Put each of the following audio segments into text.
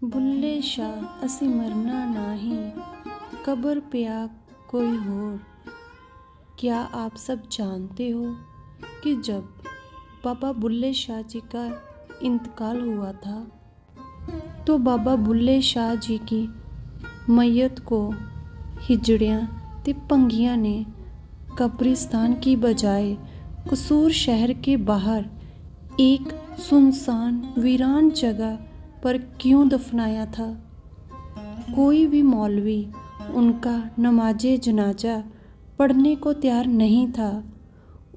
बुल्ले शाह असी मरना नाही, कब्र पे आ कोई होर। क्या आप सब जानते हो कि जब बाबा बुल्ले शाह जी का इंतकाल हुआ था तो बाबा बुल्ले शाह जी की मैयत को हिजड़ियाँ ते भंगियाँ ने कब्रिस्तान की बजाय कसूर शहर के बाहर एक सुनसान वीरान जगह पर क्यों दफनाया था। कोई भी मौलवी उनका नमाजे जनाजा पढ़ने को तैयार नहीं था।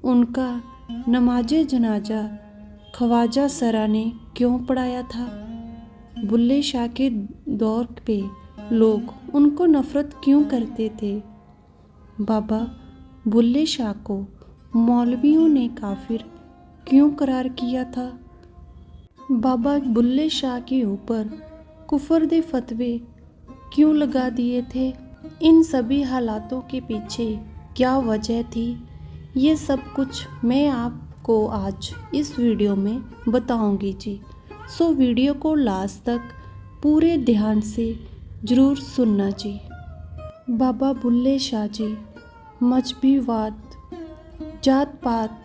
उनका नमाजे जनाजा ख्वाजा सरा ने क्यों पढ़ाया था। बुल्ले शाह के दौर पे लोग उनको नफ़रत क्यों करते थे। बाबा बुल्ले शाह को मौलवियों ने काफिर क्यों करार किया था। बाबा बुल्ले शाह के ऊपर कुफर दे फतवे क्यों लगा दिए थे। इन सभी हालातों के पीछे क्या वजह थी, ये सब कुछ मैं आपको आज इस वीडियो में बताऊंगी जी। सो वीडियो को लास्ट तक पूरे ध्यान से ज़रूर सुनना जी। बाबा बुल्ले शाह जी मजहबीवाद, जात पात,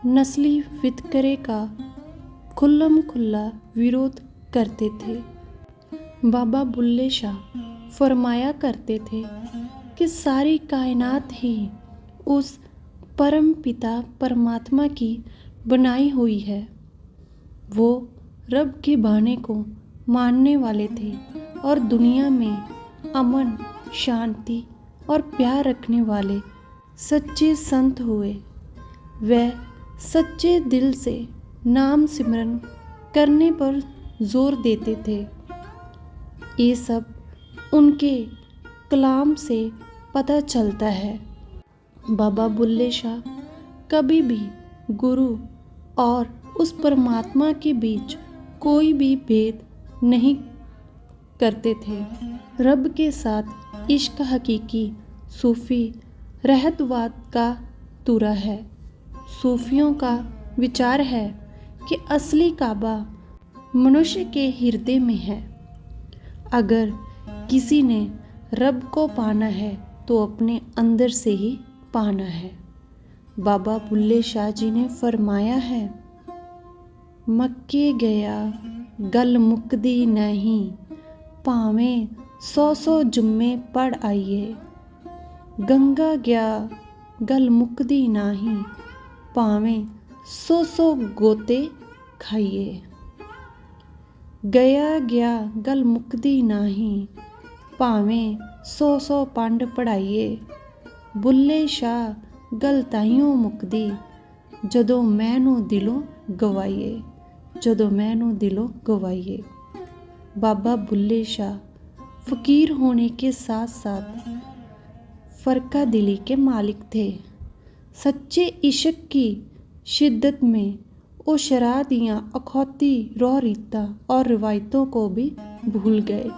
नस्ली वितकरे का खुल्लम खुल्ला विरोध करते थे। बाबा बुल्ले शाह फरमाया करते थे कि सारी कायनात ही उस परम पिता परमात्मा की बनाई हुई है। वो रब के बाने को मानने वाले थे और दुनिया में अमन, शांति और प्यार रखने वाले सच्चे संत हुए। वह सच्चे दिल से नाम सिमरन करने पर जोर देते थे। ये सब उनके कलाम से पता चलता है। बाबा बुल्ले शाह कभी भी गुरु और उस परमात्मा के बीच कोई भी भेद नहीं करते थे। रब के साथ इश्क हकीकी सूफी रहतवाद का तुरा है। सूफियों का विचार है कि असली काबा मनुष्य के हृदय में है। अगर किसी ने रब को पाना है तो अपने अंदर से ही पाना है। बाबा बुल्ले शाह जी ने फरमाया है, मक्के गया गल मुकदी नहीं, भावें 100 जुम्मे पढ़ आइए। गंगा गया गल मुकदी नाही, भावें 100 गोते खाइए। गया गया गल मुकदी नाही, भावें 100 पंड पढ़ाइए। बुल्ले शाह गल ताइयों मुकदी, जदों मैनू दिलों गवाइए। जदों मैनू दिलों गवाइए। बाबा बुल्ले शाह फ़कीर होने के साथ साथ फ़रका दिली के मालिक थे। सच्चे इश्क की शिद्दत में वो शरा दियाँ अखौती रौ रीता और रिवायतों को भी भूल गए।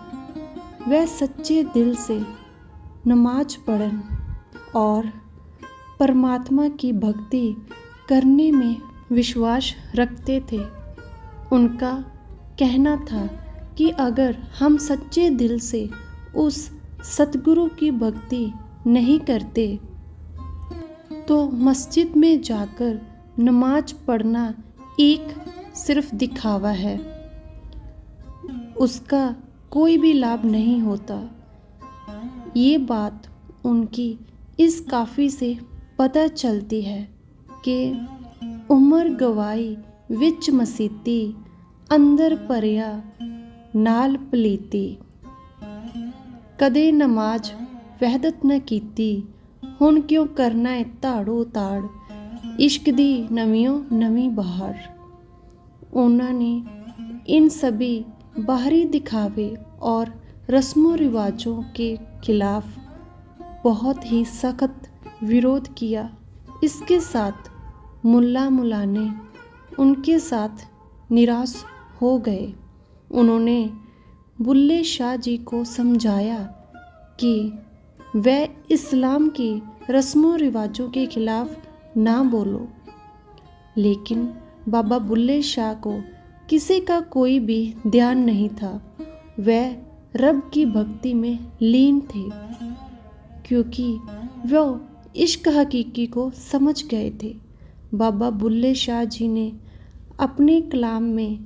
वह सच्चे दिल से नमाज पढ़न और परमात्मा की भक्ति करने में विश्वास रखते थे। उनका कहना था कि अगर हम सच्चे दिल से उस सतगुरु की भक्ति नहीं करते तो मस्जिद में जाकर नमाज पढ़ना एक सिर्फ दिखावा है, उसका कोई भी लाभ नहीं होता। ये बात उनकी इस काफ़ी से पता चलती है कि उमर गवाई विच मसीती, अंदर परिया नाल पलीती। कदे नमाज वहदत न कीती, हुण क्यों करना है ताड़ो ताड़, इश्क दी नवियों नवी बहार। उन्होंने इन सभी बाहरी दिखावे और रस्मों रिवाजों के खिलाफ बहुत ही सख्त विरोध किया। इसके साथ मुल्ला मुलाने उनके साथ निराश हो गए। उन्होंने बुल्ले शाह जी को समझाया कि वह इस्लाम की रस्मों रिवाजों के खिलाफ ना बोलो, लेकिन बाबा बुल्ले शाह को किसी का कोई भी ध्यान नहीं था। वह रब की भक्ति में लीन थे, क्योंकि वह इश्क हकीकी को समझ गए थे। बाबा बुल्ले शाह जी ने अपने कलाम में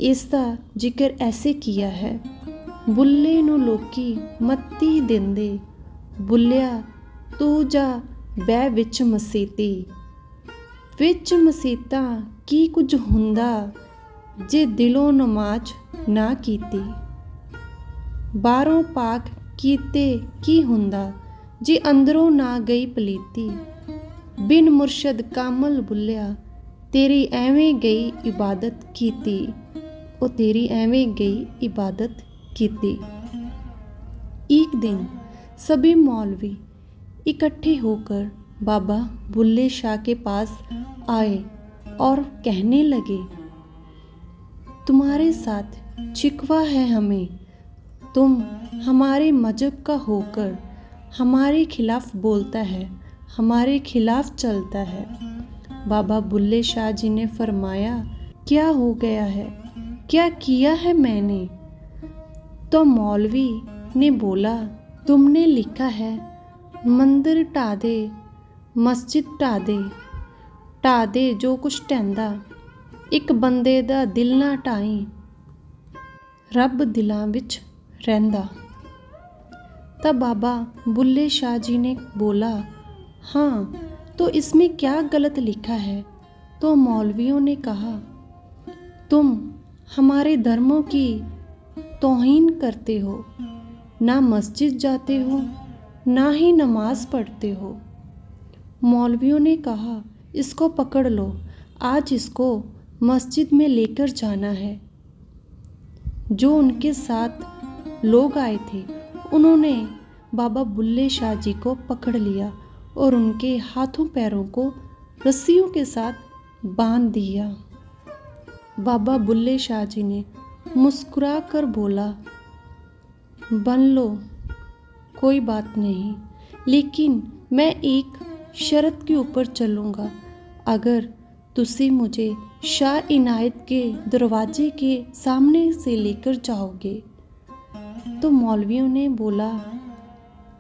इसका जिक्र ऐसे किया है। बुल्ले ਨੂੰ ਲੋਕੀ ਮੱਤੀ ਦਿੰਦੇ, ਬੁੱਲਿਆ ਤੂੰ ਜਾ ਬਹਿ ਵਿੱਚ ਮਸੀਤਾਂ ਕੀ ਕੁਝ ਹੁੰਦਾ ਜੇ ਦਿਲੋਂ ਨਮਾਜ਼ ਨਾ ਕੀਤੀ। ਬਾਹਰੋਂ ਪਾਕ ਕੀਤੇ ਕੀ ਹੁੰਦਾ ਜੇ ਅੰਦਰੋਂ ਨਾ ਗਈ ਪਲੀਤੀ। ਬਿਨ ਮੁਰਸ਼ਦ ਕਾਮਲ ਬੁੱਲਿਆ तेरी एवें गई इबादत कीती, ओ तेरी एवें गई इबादत कीती। एक दिन सभी मौलवी इकट्ठे होकर बाबा बुल्ले शाह के पास आए और कहने लगे, तुम्हारे साथ शिकवा है हमें, तुम हमारे मजहब का होकर हमारे खिलाफ बोलता है, हमारे खिलाफ चलता है। बाबा बुल्ले शाह जी ने फरमाया, क्या हो गया है, क्या किया है मैंने? तो मौलवी ने बोला, तुमने लिखा है मंदिर ढा दे, मस्जिद ढा दे जो कुछ ढहंदा, एक बंदे दा दिल ना ढाई, रब दिलां विच रहिंदा। तब बाबा बुल्ले शाह जी ने बोला, हाँ तो इसमें क्या गलत लिखा है? तो मौलवियों ने कहा, तुम हमारे धर्मों की तौहीन करते हो, ना मस्जिद जाते हो ना ही नमाज पढ़ते हो। मौलवियों ने कहा, इसको पकड़ लो, आज इसको मस्जिद में लेकर जाना है। जो उनके साथ लोग आए थे उन्होंने बाबा बुल्ले शाह जी को पकड़ लिया और उनके हाथों पैरों को रस्सियों के साथ बांध दिया। बाबा बुल्ले शाह जी ने मुस्कुरा कर बोला, बन लो, कोई बात नहीं, लेकिन मैं एक शर्त के ऊपर चलूँगा, अगर तुसी मुझे शाह इनायत के दरवाजे के सामने से लेकर जाओगे। तो मौलवियों ने बोला,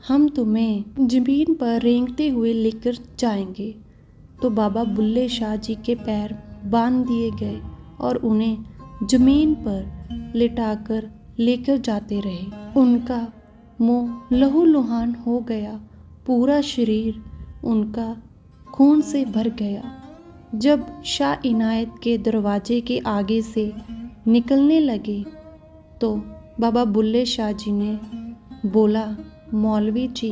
हम तुम्हें ज़मीन पर रेंगते हुए लेकर जाएंगे। तो बाबा बुल्ले शाह जी के पैर बांध दिए गए और उन्हें ज़मीन पर लिटाकर लेकर जाते रहे। उनका मुंह लहूलुहान हो गया, पूरा शरीर उनका खून से भर गया। जब शाह इनायत के दरवाजे के आगे से निकलने लगे तो बाबा बुल्ले शाह जी ने बोला, मौलवी जी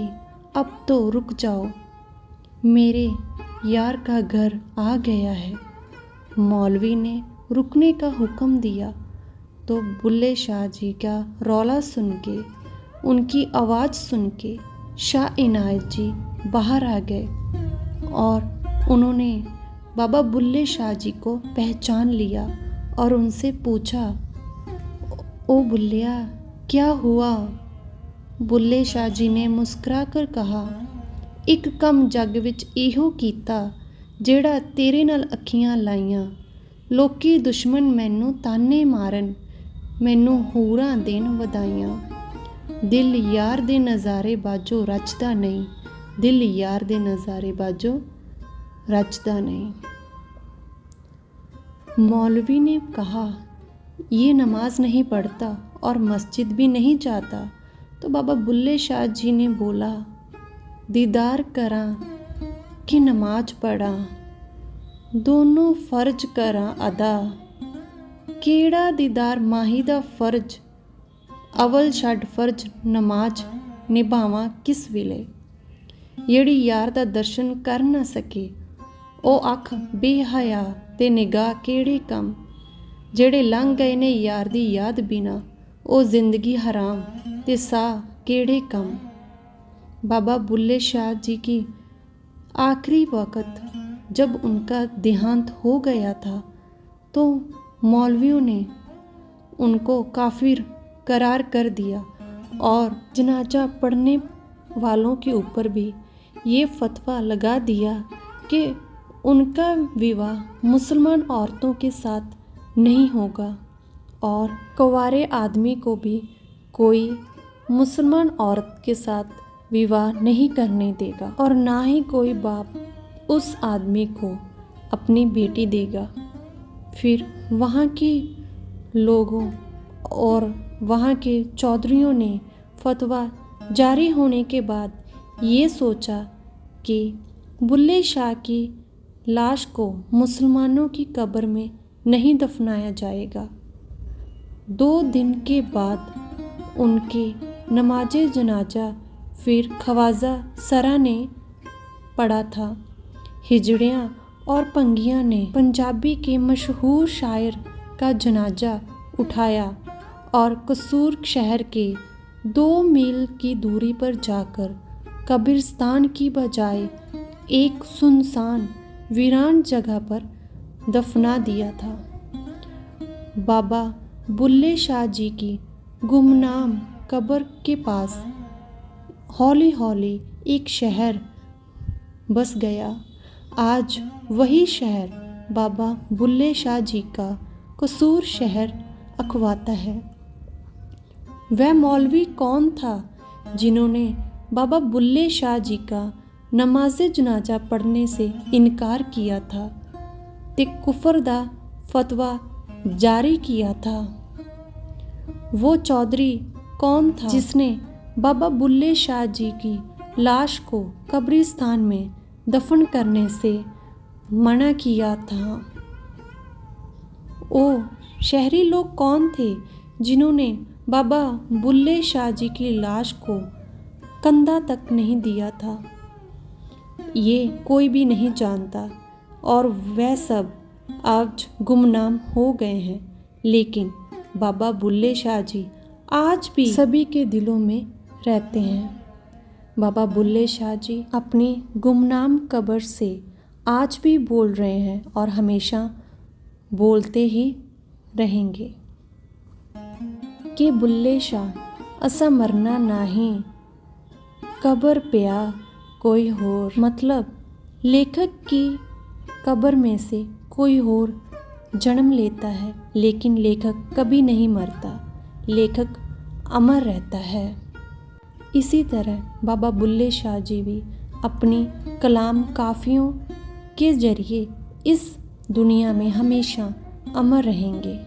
अब तो रुक जाओ, मेरे यार का घर आ गया है। मौलवी ने रुकने का हुक्म दिया तो बुल्ले शाह जी का रौला सुन के, उनकी आवाज़ सुन के शाह इनायत जी बाहर आ गए और उन्होंने बाबा बुल्ले शाह जी को पहचान लिया और उनसे पूछा, ओ बुल्लिया क्या हुआ? बुल्ले शाह जी ने मुस्कुरा कर कहा, एक कम जग विच इहो कीता जेड़ा तेरे नाल अखियां लाइयां, लोकी दुश्मन मैनू ताने मारन, मैनू हूरां देन वधाइयां। दिल यार दे नज़ारे बाजो रचदा नहीं, दिल यार दे नज़ारे बाजो रचदा नहीं। मौलवी ने कहा, ये नमाज नहीं पढ़ता और मस्जिद भी नहीं जाता। तो बाबा बुल्ले शाह जी ने बोला, दीदार करा कि नमाज पढ़ा, दोनों फर्ज करा अदा, केड़ा दीदार माही दा फर्ज, अवल छड्ड फर्ज नमाज निभावां किस वेले। जेड़ी यार दा दर्शन कर ना सके, ओ अख बेहया ते निगाह केड़े कम, जेड़े लंघ गए ने यार दी याद बिना, ओ जिंदगी हराम ते साह केड़े कम। बाबा बुल्ले शाह जी की आखिरी वक़्त जब उनका देहांत हो गया था तो मौलवियों ने उनको काफिर करार कर दिया और जनाजा पढ़ने वालों के ऊपर भी ये फतवा लगा दिया कि उनका विवाह मुसलमान औरतों के साथ नहीं होगा और कुंवारे आदमी को भी कोई मुसलमान औरत के साथ विवाह नहीं करने देगा और ना ही कोई बाप उस आदमी को अपनी बेटी देगा। फिर वहाँ के लोगों और वहाँ के चौधरियों ने फतवा जारी होने के बाद ये सोचा कि बुल्ले शाह की लाश को मुसलमानों की कब्र में नहीं दफनाया जाएगा। 2 दिन के बाद उनकी नमाज जनाजा फिर ख्वाजा सरा ने पढ़ा था। हिजड़ियाँ और पंगियाँ ने पंजाबी के मशहूर शायर का जनाजा उठाया और कसूर शहर के 2 मील की दूरी पर जाकर कब्रिस्तान की बजाय एक सुनसान वीरान जगह पर दफना दिया था। बाबा बुल्ले शाह जी की गुमनाम कब्र के पास हौली हौली एक शहर बस गया। आज वही शहर बाबा बुल्ले शाह जी का कसूर शहर अखवाता है। वह मौलवी कौन था जिन्होंने बाबा बुल्ले शाह जी का नमाज जनाजा पढ़ने से इनकार किया था ते कुफर दा फतवा जारी किया था? वो चौधरी कौन था जिसने बाबा बुल्ले शाह जी की लाश को कब्रिस्तान में दफन करने से मना किया था? ओ शहरी लोग कौन थे जिन्होंने बाबा बुल्ले शाह जी की लाश को कंधा तक नहीं दिया था? ये कोई भी नहीं जानता और वह सब आज गुमनाम हो गए हैं। लेकिन बाबा बुल्ले शाह जी आज भी सभी के दिलों में रहते हैं। बाबा बुल्ले शाह जी अपनी गुमनाम कब्र से आज भी बोल रहे हैं और हमेशा बोलते ही रहेंगे कि बुल्ले शाह असा मरना नहीं, कब्र पिया कोई होर। मतलब लेखक की कब्र में से कोई और जन्म लेता है, लेकिन लेखक कभी नहीं मरता, लेखक अमर रहता है। इसी तरह बाबा बुल्ले शाह जी भी अपनी कलाम काफ़ियों के ज़रिए इस दुनिया में हमेशा अमर रहेंगे।